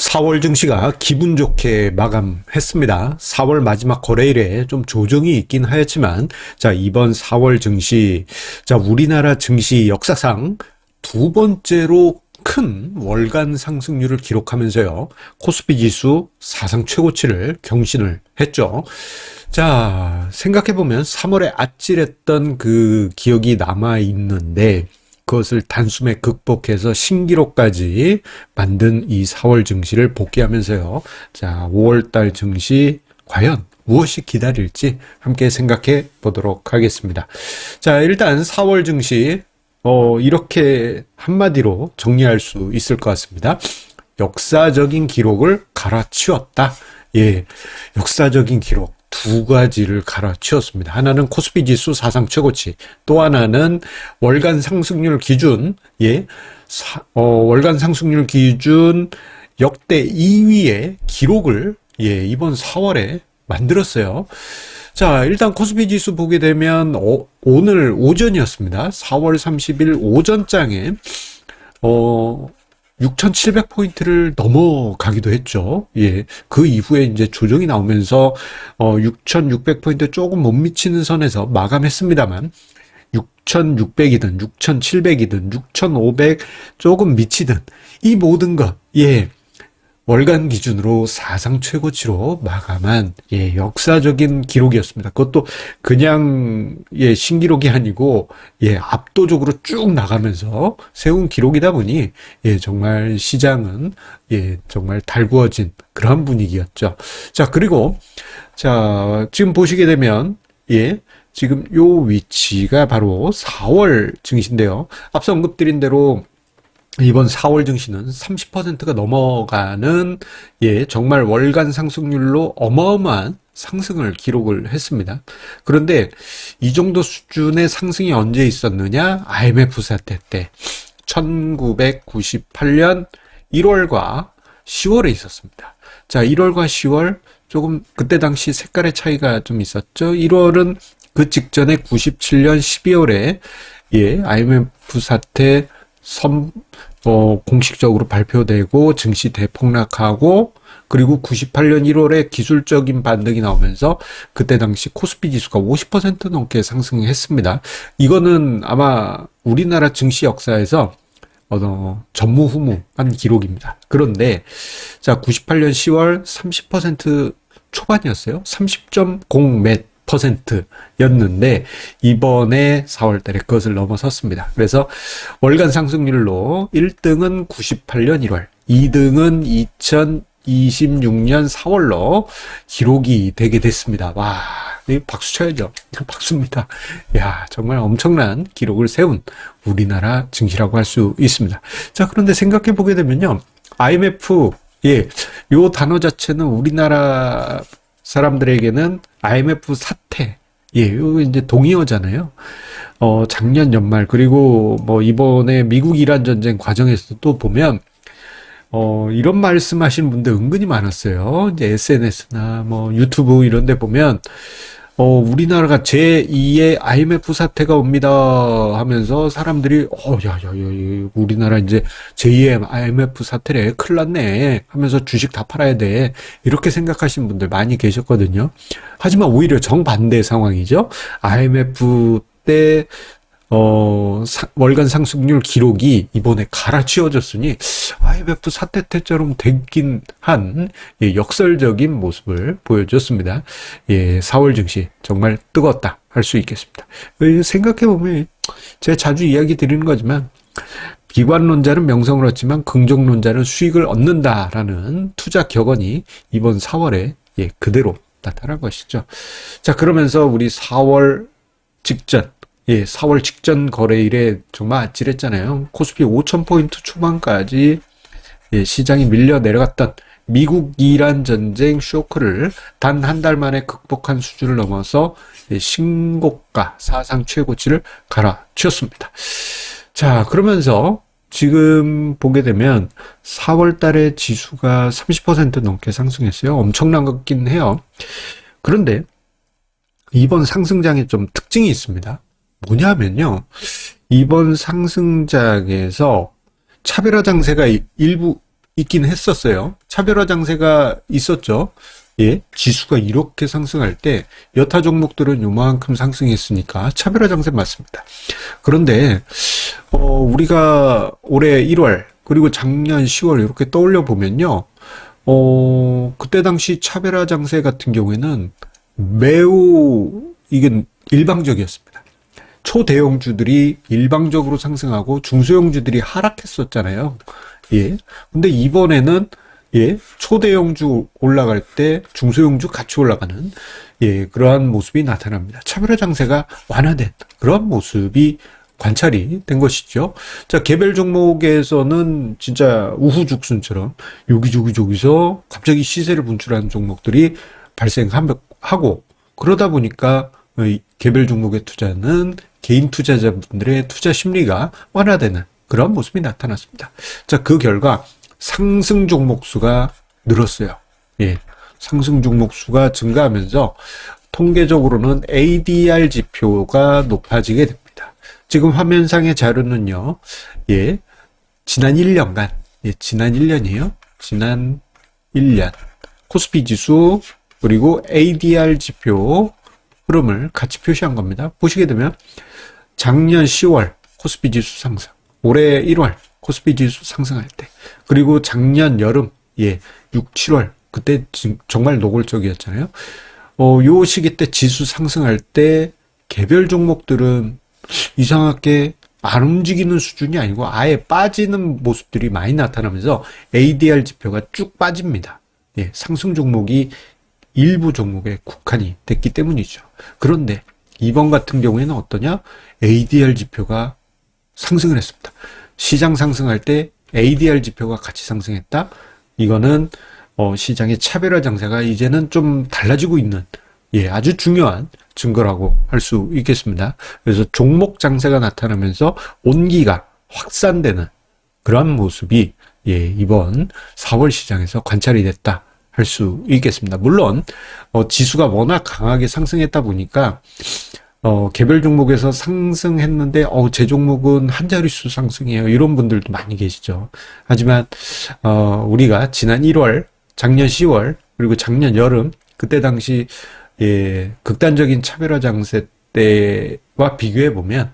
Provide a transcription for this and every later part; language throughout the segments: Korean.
4월 증시가 기분 좋게 마감했습니다. 4월 마지막 거래일에 좀 조정이 있긴 하였지만, 자, 이번 4월 증시, 자, 우리나라 증시 역사상 두 번째로 큰 월간 상승률을 기록하면서요, 코스피 지수 사상 최고치를 경신을 했죠. 자, 생각해보면 3월에 아찔했던 그 기억이 남아있는데, 그것을 단숨에 극복해서 신기록까지 만든 이 4월 증시를 복귀하면서요. 자, 5월달 증시 과연 무엇이 기다릴지 함께 생각해 보도록 하겠습니다. 자, 일단 4월 증시 이렇게 한마디로 정리할 수 있을 것 같습니다. 역사적인 기록을 갈아치웠다. 예, 역사적인 기록. 두 가지를 갈아치웠습니다. 하나는 코스피 지수 사상 최고치, 또 하나는 월간 상승률 기준, 월간 상승률 기준 역대 2위의 기록을, 이번 4월에 만들었어요. 자, 일단 코스피 지수 보게 되면, 오늘 오전이었습니다. 4월 30일 오전장에, 6,700포인트를 넘어가기도 했죠. 예. 그 이후에 이제 조정이 나오면서, 6,600포인트 조금 못 미치는 선에서 마감했습니다만, 6,600이든, 6,700이든, 6,500 조금 미치든, 이 모든 것, 월간 기준으로 사상 최고치로 마감한 역사적인 기록이었습니다. 그것도 그냥 신기록이 아니고 압도적으로 쭉 나가면서 세운 기록이다 보니 정말 시장은 정말 달구어진 그런 분위기였죠. 자, 그리고 자, 지금 보시게 되면 지금 요 위치가 바로 4월 증시인데요. 앞서 언급드린 대로 이번 4월 증시는 30%가 넘어가는 정말 월간 상승률로 어마어마한 상승을 기록을 했습니다. 그런데 이 정도 수준의 상승이 언제 있었느냐? IMF 사태 때 1998년 1월과 10월에 있었습니다. 자, 1월과 10월 조금 그때 당시 색깔의 차이가 좀 있었죠. 1월은 그 직전에 97년 12월에 IMF 사태 공식적으로 발표되고 증시 대폭락하고 그리고 98년 1월에 기술적인 반등이 나오면서 그때 당시 코스피 지수가 50% 넘게 상승했습니다. 이거는 아마 우리나라 증시 역사에서 전무후무한 기록입니다. 그런데 자, 98년 10월 30% 초반이었어요. 30.0 몇 %였는데 이번에 4월 달에 그것을 넘어섰습니다. 그래서 월간 상승률로 1등은 98년 1월, 2등은 2026년 4월로 기록이 되게 됐습니다. 와, 박수 쳐야죠. 박수입니다. 야, 정말 엄청난 기록을 세운 우리나라 증시라고 할 수 있습니다. 자, 그런데 생각해 보게 되면요. IMF, 요 단어 자체는 우리나라 사람들에게는 IMF 사태, 이거 이제 동의어잖아요. 작년 연말, 그리고 이번에 미국 이란 전쟁 과정에서 또 보면, 이런 말씀 하시는 분들 은근히 많았어요. 이제 SNS나 유튜브 이런 데 보면, 우리나라가 제2의 IMF 사태가 옵니다 하면서 사람들이, 우리나라 이제 제2의 IMF 사태래, 큰일 났네 하면서 주식 다 팔아야 돼. 이렇게 생각하시는 분들 많이 계셨거든요. 하지만 오히려 정반대 상황이죠. IMF 때, 월간 상승률 기록이 이번에 갈아치워졌으니 IMF 사태 때처럼 되긴 한 역설적인 모습을 보여줬습니다. 4월 증시 정말 뜨겁다 할 수 있겠습니다. 생각해보면 제가 자주 이야기 드리는 거지만 비관론자는 명성을 얻지만 긍정론자는 수익을 얻는다라는 투자 격언이 이번 4월에 그대로 나타난 것이죠. 자, 그러면서 우리 4월 직전 4월 직전 거래일에 정말 아찔했잖아요. 코스피 5,000포인트 초반까지 시장이 밀려 내려갔던 미국 이란 전쟁 쇼크를 단 한 달 만에 극복한 수준을 넘어서 신고가 사상 최고치를 갈아치웠습니다. 자, 그러면서 지금 보게 되면 4월 달에 지수가 30% 넘게 상승했어요. 엄청난 것 같긴 해요. 그런데 이번 상승장에 좀 특징이 있습니다. 뭐냐면요. 이번 상승장에서 차별화 장세가 일부 있긴 했었어요. 차별화 장세가 있었죠. 예, 지수가 이렇게 상승할 때 여타 종목들은 요만큼 상승했으니까 차별화 장세 맞습니다. 그런데 우리가 올해 1월 그리고 작년 10월 이렇게 떠올려 보면요. 그때 당시 차별화 장세 같은 경우에는 매우 이게 일방적이었습니다. 초대형주들이 일방적으로 상승하고 중소형주들이 하락했었잖아요. 예. 근데 이번에는 예, 초대형주 올라갈 때 중소형주 같이 올라가는 예, 그러한 모습이 나타납니다. 차별화 장세가 완화된 그런 모습이 관찰이 된 것이죠. 자, 개별 종목에서는 진짜 우후죽순처럼 여기저기서 갑자기 시세를 분출하는 종목들이 발생하고 그러다 보니까 개별 종목에 투자는 개인 투자자분들의 투자 심리가 완화되는 그런 모습이 나타났습니다. 자, 그 결과 상승 종목 수가 늘었어요. 예. 상승 종목 수가 증가하면서 통계적으로는 ADR 지표가 높아지게 됩니다. 지금 화면상의 자료는요. 예. 지난 1년간 지난 1년이에요. 지난 1년 코스피 지수 그리고 ADR 지표 흐름을 같이 표시한 겁니다. 보시게 되면 작년 10월 코스피 지수 상승, 올해 1월 코스피 지수 상승할 때, 그리고 작년 여름, 예, 6, 7월, 그때 정말 노골적이었잖아요. 요 시기 때 지수 상승할 때 개별 종목들은 이상하게 안 움직이는 수준이 아니고 아예 빠지는 모습들이 많이 나타나면서 ADR 지표가 쭉 빠집니다. 예, 상승 종목이 일부 종목에 국한이 됐기 때문이죠. 그런데 이번 같은 경우에는 어떠냐? ADR 지표가 상승을 했습니다. 시장 상승할 때 ADR 지표가 같이 상승했다. 이거는 시장의 차별화 장세가 이제는 좀 달라지고 있는 예, 아주 중요한 증거라고 할 수 있겠습니다. 그래서 종목 장세가 나타나면서 온기가 확산되는 그러한 모습이 예, 이번 4월 시장에서 관찰이 됐다 할 수 있겠습니다. 물론 지수가 워낙 강하게 상승했다 보니까 개별 종목에서 상승했는데 제 종목은 한 자릿수 상승이에요. 이런 분들도 많이 계시죠. 하지만 우리가 지난 1월, 작년 10월, 그리고 작년 여름 그때 당시 예, 극단적인 차별화 장세 때와 비교해 보면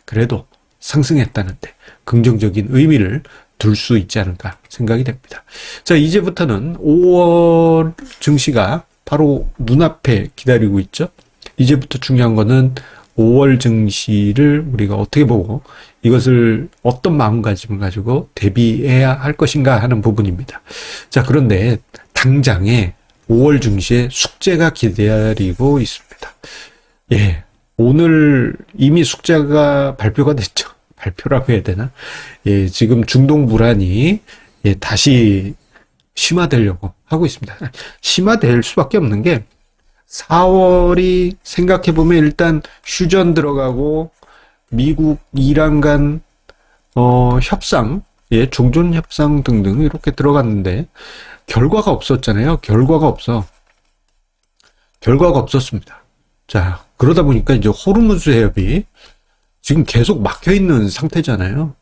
그래도 상승했다는데 긍정적인 의미를 둘 수 있지 않을까 생각이 됩니다. 자, 이제부터는 5월 증시가 바로 눈앞에 기다리고 있죠. 이제부터 중요한 거는 5월 증시를 우리가 어떻게 보고 이것을 어떤 마음가짐을 가지고 대비해야 할 것인가 하는 부분입니다. 자, 그런데 당장에 5월 증시에 숙제가 기다리고 있습니다. 예, 오늘 이미 숙제가 발표가 됐죠. 발표라고 해야 되나? 예, 지금 중동 불안이 예, 다시 심화되려고 하고 있습니다. 심화될 수밖에 없는 게 4월이 생각해보면 일단 휴전 들어가고 미국, 이란 간 협상, 예, 종전 협상 등등 이렇게 들어갔는데 결과가 없었잖아요. 결과가 없었습니다. 자, 그러다 보니까 이제 호르무즈 해협이 지금 계속 막혀 있는 상태잖아요.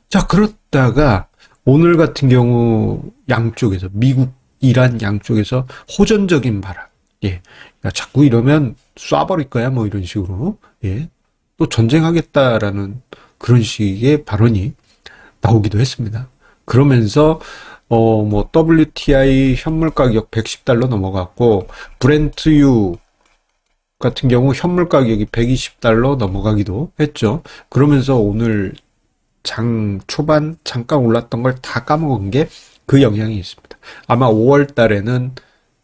자, 그렇다가 오늘 같은 경우 양쪽에서 미국, 이란 양쪽에서 호전적인 발언. 예. 야, 자꾸 이러면 쏴버릴 거야. 뭐 이런 식으로. 예. 또 전쟁하겠다라는 그런 식의 발언이 나오기도 했습니다. 그러면서, 뭐, WTI 현물 가격 110달러 넘어갔고, 브렌트유 같은 경우 현물 가격이 120달러 넘어가기도 했죠. 그러면서 오늘 장 초반 잠깐 올랐던 걸 다 까먹은 게 그 영향이 있습니다. 아마 5월 달에는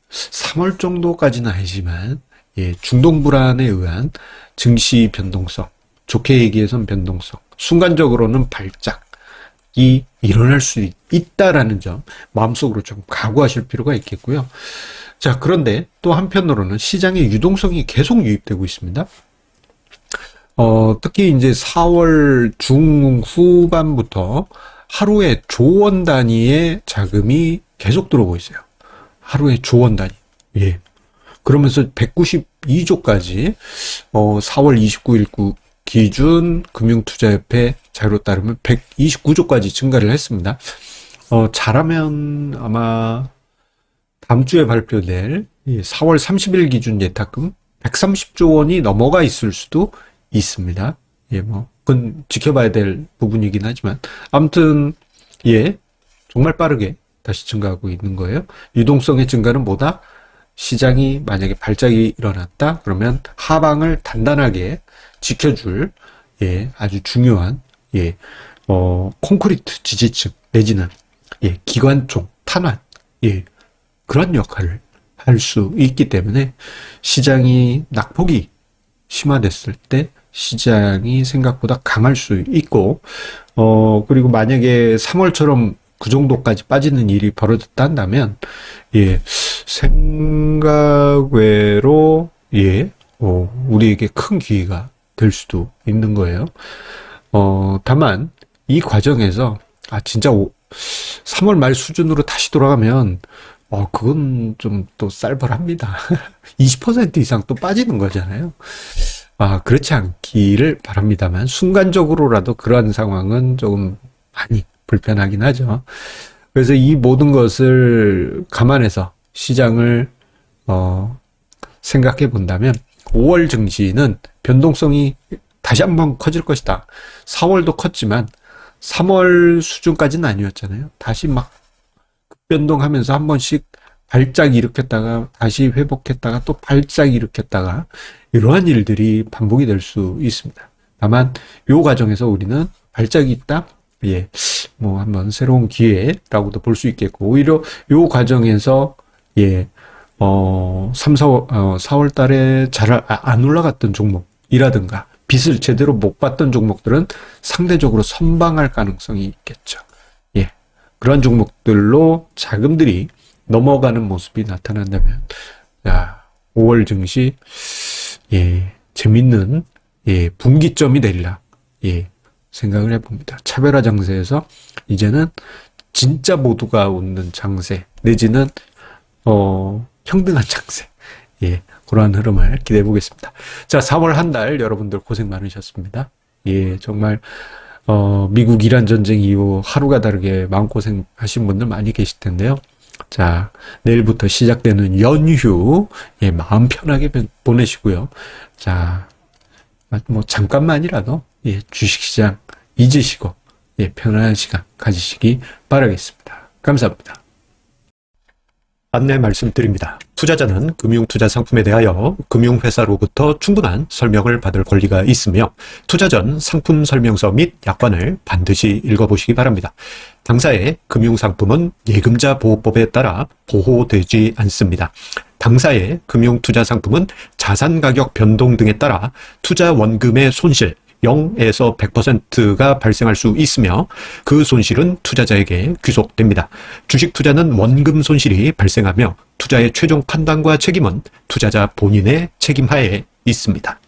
3월 정도까지는 아니지만 예, 중동 불안에 의한 증시 변동성, 좋게 얘기해선 변동성, 순간적으로는 발작이 일어날 수 있다라는 점 마음속으로 좀 각오하실 필요가 있겠고요. 자, 그런데 또 한편으로는 시장의 유동성이 계속 유입되고 있습니다. 특히 이제 4월 중후반부터 하루에 조원 단위의 자금이 계속 들어오고 있어요. 하루에 조원 단위. 예. 그러면서 192조까지 4월 29일 기준 금융투자협회 자료로 따르면 129조까지 증가를 했습니다. 잘하면 아마 다음 주에 발표될 이 4월 30일 기준 예탁금 130조 원이 넘어가 있을 수도 있습니다. 예, 뭐, 그건 지켜봐야 될 부분이긴 하지만, 아무튼, 예, 정말 빠르게 다시 증가하고 있는 거예요. 유동성의 증가는 뭐다? 시장이 만약에 발작이 일어났다? 그러면 하방을 단단하게 지켜줄, 예, 아주 중요한, 예, 콘크리트 지지층, 내지는, 예, 기관총, 탄환, 예, 그런 역할을 할 수 있기 때문에 시장이 낙폭이 심화됐을 때 시장이 생각보다 강할 수 있고, 그리고 만약에 3월처럼 그 정도까지 빠지는 일이 벌어졌다 한다면, 예, 생각 외로, 예, 우리에게 큰 기회가 될 수도 있는 거예요. 다만, 이 과정에서, 진짜 3월 말 수준으로 다시 돌아가면, 그건 좀 또 쌀벌합니다. 20% 이상 또 빠지는 거잖아요. 그렇지 않기를 바랍니다만, 순간적으로라도 그러한 상황은 조금 많이 불편하긴 하죠. 그래서 이 모든 것을 감안해서 시장을, 생각해 본다면, 5월 증시는 변동성이 다시 한번 커질 것이다. 4월도 컸지만, 3월 수준까지는 아니었잖아요. 다시 막 급변동하면서 한 번씩 발작 일으켰다가 다시 회복했다가 또 발작 일으켰다가 이러한 일들이 반복이 될 수 있습니다. 다만 요 과정에서 우리는 발작이 있다? 예, 뭐 한번 새로운 기회라고도 볼 수 있겠고, 오히려 요 과정에서 예, 4월 달에 잘 안 올라갔던 종목이라든가 빚을 제대로 못 받던 종목들은 상대적으로 선방할 가능성이 있겠죠. 예, 그런 종목들로 자금들이 넘어가는 모습이 나타난다면, 5월 증시, 예, 재밌는, 예, 분기점이 되리라, 예, 생각을 해봅니다. 차별화 장세에서 이제는 진짜 모두가 웃는 장세, 내지는, 평등한 장세, 예, 그러한 흐름을 기대해 보겠습니다. 자, 4월 한 달 여러분들 고생 많으셨습니다. 예, 정말, 미국 이란 전쟁 이후 하루가 다르게 마음고생 하신 분들 많이 계실 텐데요. 자, 내일부터 시작되는 연휴, 예, 마음 편하게 보내시고요. 자, 뭐, 잠깐만이라도, 예, 주식시장 잊으시고, 예, 편안한 시간 가지시기 바라겠습니다. 감사합니다. 안내 말씀드립니다. 투자자는 금융투자 상품에 대하여 금융회사로부터 충분한 설명을 받을 권리가 있으며 투자 전 상품 설명서 및 약관을 반드시 읽어보시기 바랍니다. 당사의 금융상품은 예금자 보호법에 따라 보호되지 않습니다. 당사의 금융투자 상품은 자산 가격 변동 등에 따라 투자 원금의 손실, 0에서 100%가 발생할 수 있으며 그 손실은 투자자에게 귀속됩니다. 주식 투자는 원금 손실이 발생하며 투자의 최종 판단과 책임은 투자자 본인의 책임하에 있습니다.